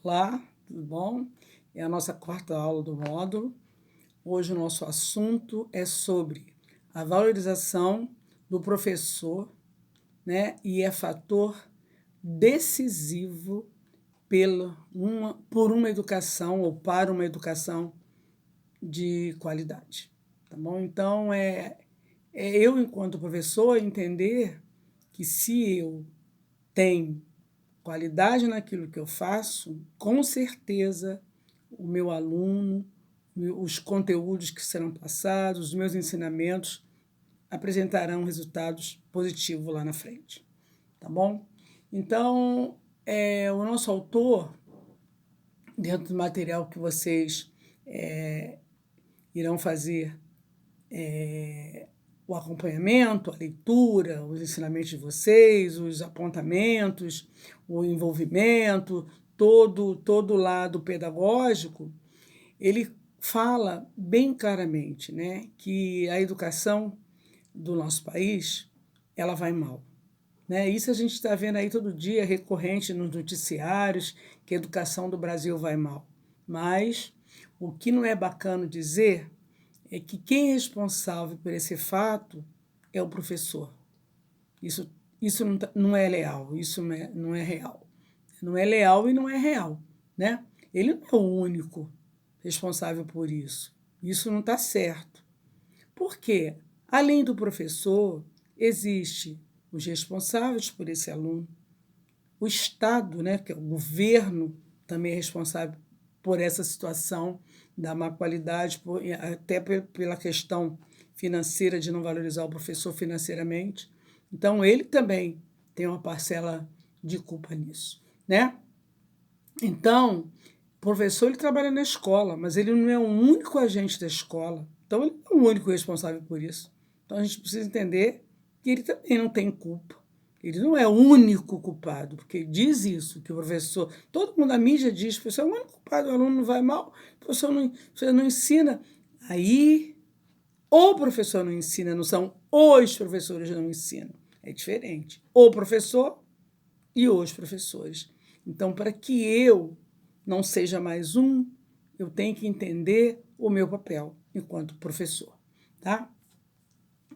Olá, tudo bom? É a nossa quarta aula do módulo. Hoje o nosso assunto é sobre a valorização do professor, né? E é fator decisivo por uma educação ou para uma educação de qualidade, tá bom? Então, eu, enquanto professor, entender que se eu tenho qualidade naquilo que eu faço, com certeza o meu aluno, os conteúdos que serão passados, os meus ensinamentos apresentarão resultados positivos lá na frente, tá bom? Então, o nosso autor, dentro do material que vocês irão fazer o acompanhamento, a leitura, os ensinamentos de vocês, os apontamentos, o envolvimento, todo o lado pedagógico, ele fala bem claramente, né, que a educação do nosso país ela vai mal. Né? Isso a gente está vendo aí todo dia, recorrente nos noticiários, que a educação do Brasil vai mal. Mas o que não é bacana dizer é que quem é responsável por esse fato é o professor. Isso não é leal, isso não é real. Não é leal e não é real. Né? Ele não é o único responsável por isso. Isso não está certo. Por quê? Além do professor, existe os responsáveis por esse aluno, o Estado, né, que é o governo, também é responsável por essa situação da má qualidade, até pela questão financeira de não valorizar o professor financeiramente. Então, ele também tem uma parcela de culpa nisso, né? Então, o professor ele trabalha na escola, mas ele não é o único agente da escola. Então, ele não é o único responsável por isso. Então, a gente precisa entender que ele também não tem culpa. Ele não é o único culpado, porque diz isso, que o professor... Todo mundo, a mídia diz, o professor é o único culpado, o aluno não vai mal, o professor não ensina. Aí, o professor não ensina, não são os professores que não ensinam. É diferente. O professor e os professores. Então, para que eu não seja mais um, eu tenho que entender o meu papel enquanto professor, tá?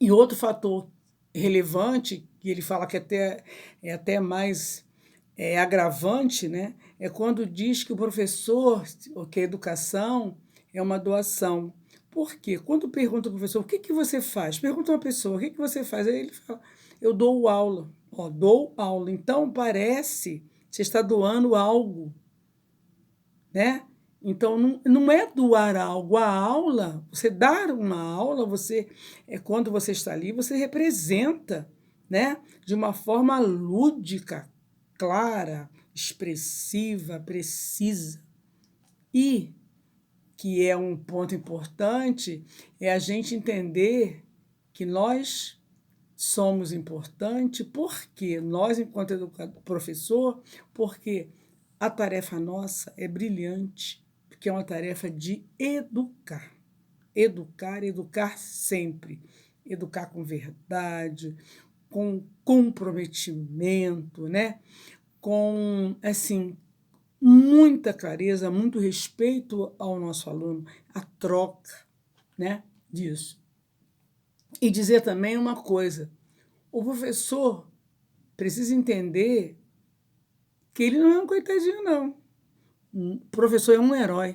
E outro fator relevante, que ele fala que é até mais agravante, né? É quando diz que o professor, ou que a educação é uma doação. Por quê? Quando pergunta ao professor, o que você faz? Pergunta a uma pessoa, o que você faz? Aí ele fala, eu dou aula. Ó, dou aula. Então, parece que você está doando algo, né? Então, não é doar algo. A aula, você dar uma aula, quando você está ali, você representa, né? De uma forma lúdica, clara, expressiva, precisa. E, que é um ponto importante, é a gente entender que nós somos importantes, porque nós, enquanto educador, professor, porque a tarefa nossa é brilhante, porque é uma tarefa de educar. Educar, educar sempre. Educar com verdade, com comprometimento, né? Com, assim, muita clareza, muito respeito ao nosso aluno, a troca, né, disso. E dizer também uma coisa, o professor precisa entender que ele não é um coitadinho, não. O professor é um herói.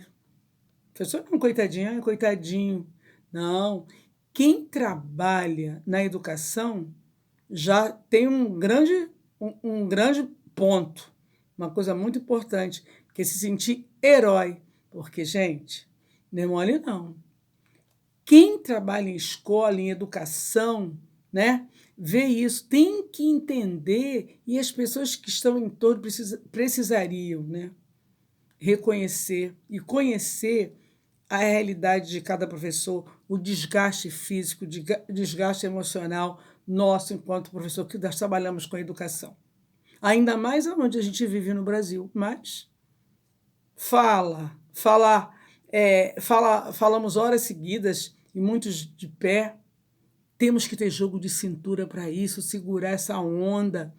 O professor não é um coitadinho, é um coitadinho. Não. Quem trabalha na educação já tem um grande ponto, uma coisa muito importante, que é se sentir herói. Porque, gente, não é mole não. Quem trabalha em escola, em educação, né, vê isso, tem que entender, e as pessoas que estão em torno precisariam, né, reconhecer e conhecer a realidade de cada professor, o desgaste físico, o desgaste emocional nosso enquanto professor, que nós trabalhamos com a educação. Ainda mais onde a gente vive no Brasil, mas falamos horas seguidas e muitos de pé. Temos que ter jogo de cintura para isso, segurar essa onda.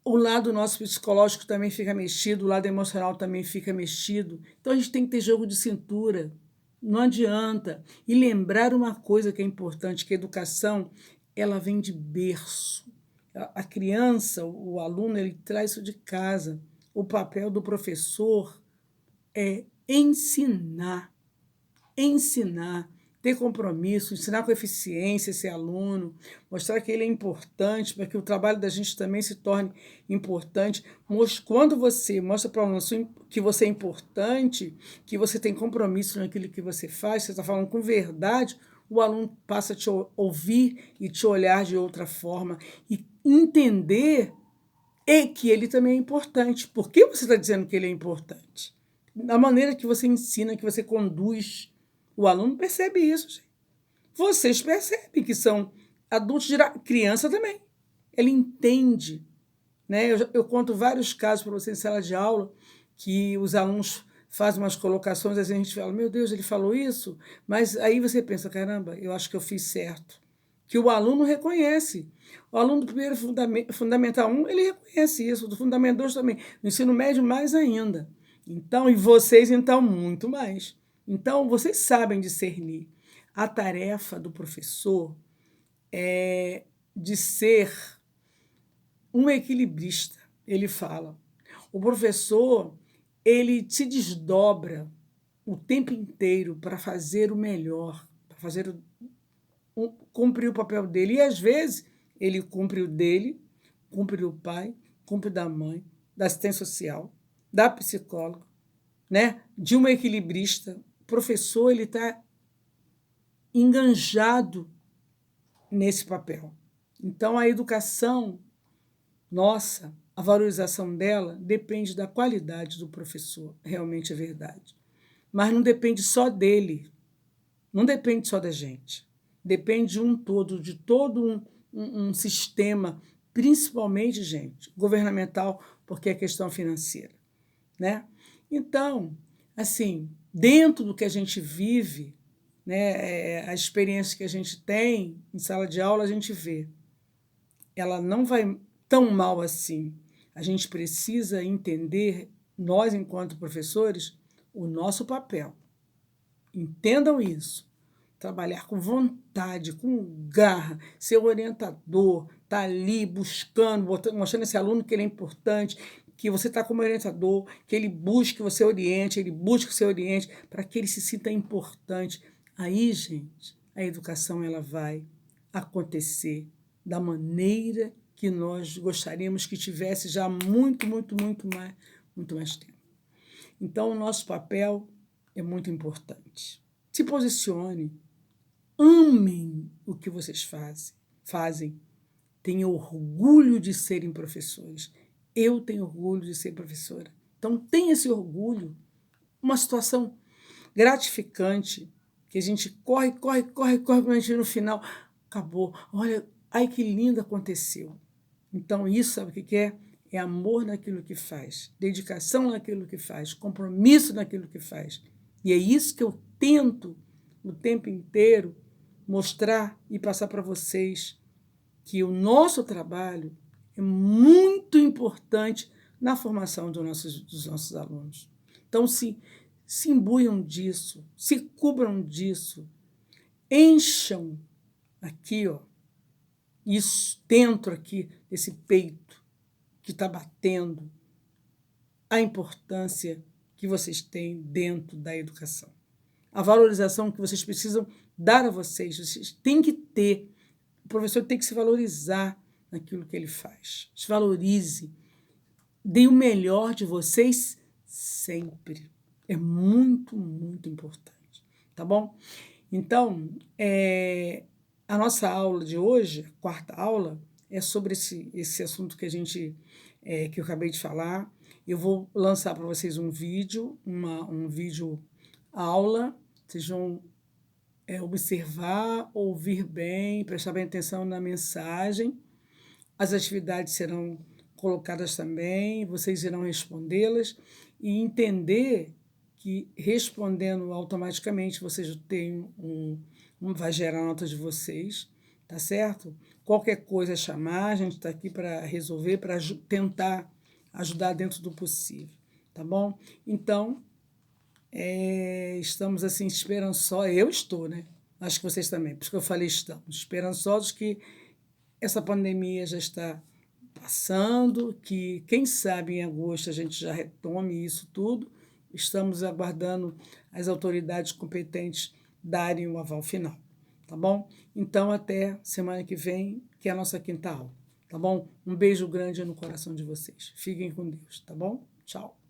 o lado nosso psicológico também fica mexido, o lado emocional também fica mexido. Então a gente tem que ter jogo de cintura, não adianta. E lembrar uma coisa que é importante, que a educação, ela vem de berço. A criança, o aluno, ele traz isso de casa. O papel do professor é ensinar, ter compromisso, ensinar com eficiência esse aluno, mostrar que ele é importante, para que o trabalho da gente também se torne importante. Quando você mostra para o aluno que você é importante, que você tem compromisso naquilo que você faz, você está falando com verdade, o aluno passa a te ouvir e te olhar de outra forma e entender que ele também é importante. Por que você está dizendo que ele é importante? Da maneira que você ensina, que você conduz, o aluno percebe isso, gente. Vocês percebem que são adultos, criança também. Ele entende. Né? Eu conto vários casos para vocês em sala de aula, que os alunos fazem umas colocações, às vezes a gente fala, meu Deus, ele falou isso? Mas aí você pensa, caramba, eu acho que eu fiz certo. Que o aluno reconhece. O aluno do primeiro Fundamental 1, ele reconhece isso, do Fundamental 2 também, no ensino médio mais ainda. Então, e vocês, então, muito mais. Então, vocês sabem discernir. A tarefa do professor é de ser um equilibrista, ele fala. O professor, ele se desdobra o tempo inteiro para fazer o melhor, para fazer cumprir o papel dele. E, às vezes, ele cumpre o dele, cumpre o pai, cumpre da mãe, da assistência social, da psicóloga, né? De uma equilibrista. O professor, ele está enganjado nesse papel. Então, a educação nossa, a valorização dela depende da qualidade do professor, realmente é verdade. Mas não depende só dele, não depende só da gente. Depende de um todo, de todo um sistema, principalmente, gente, governamental, porque é questão financeira, né? Então, assim, dentro do que a gente vive, né, a experiência que a gente tem em sala de aula, a gente vê. Ela não vai tão mal assim. A gente precisa entender, nós, enquanto professores, o nosso papel. Entendam isso. Trabalhar com vontade, com garra, ser orientador, estar ali buscando, mostrando esse aluno que ele é importante, que você está como orientador, que ele busque que você oriente, ele busque que você oriente, para que ele se sinta importante. Aí, gente, a educação ela vai acontecer da maneira que nós gostaríamos que tivesse já muito mais tempo. Então, o nosso papel é muito importante. Se posicione, amem o que vocês fazem. Tenham orgulho de serem professores. Eu tenho orgulho de ser professora. Então, tenha esse orgulho. Uma situação gratificante, que a gente corre, quando a gente no final, acabou. Olha, ai que lindo aconteceu. Então, isso, sabe o que é? É amor naquilo que faz, dedicação naquilo que faz, compromisso naquilo que faz. E é isso que eu tento, o tempo inteiro, mostrar e passar para vocês, que o nosso trabalho é muito importante na formação dos nossos alunos. Então, se imbuam disso, se cubram disso, encham aqui, ó, isso dentro aqui desse peito que está batendo, a importância que vocês têm dentro da educação. A valorização que vocês precisam dar a vocês têm que ter. O professor tem que se valorizar naquilo que ele faz. Se valorize. Dê o melhor de vocês sempre. É muito importante. Tá bom? Então, a nossa aula de hoje, a quarta aula, é sobre esse assunto que que eu acabei de falar. Eu vou lançar para vocês um vídeo, um vídeo aula. Vocês vão observar, ouvir bem, prestar bem atenção na mensagem. As atividades serão colocadas também, vocês irão respondê-las e entender que respondendo automaticamente vocês têm vai gerar a nota de vocês, tá certo? Qualquer coisa é chamar, a gente está aqui para resolver, para tentar ajudar dentro do possível, tá bom? Então, estamos assim esperançosos, eu estou, né? Acho que vocês também, por isso que eu falei estamos, esperançosos que essa pandemia já está passando, que quem sabe em agosto a gente já retome isso tudo. Estamos aguardando as autoridades competentes darem o aval final, tá bom? Então até semana que vem, que é a nossa quinta aula, tá bom? Um beijo grande no coração de vocês. Fiquem com Deus, tá bom? Tchau.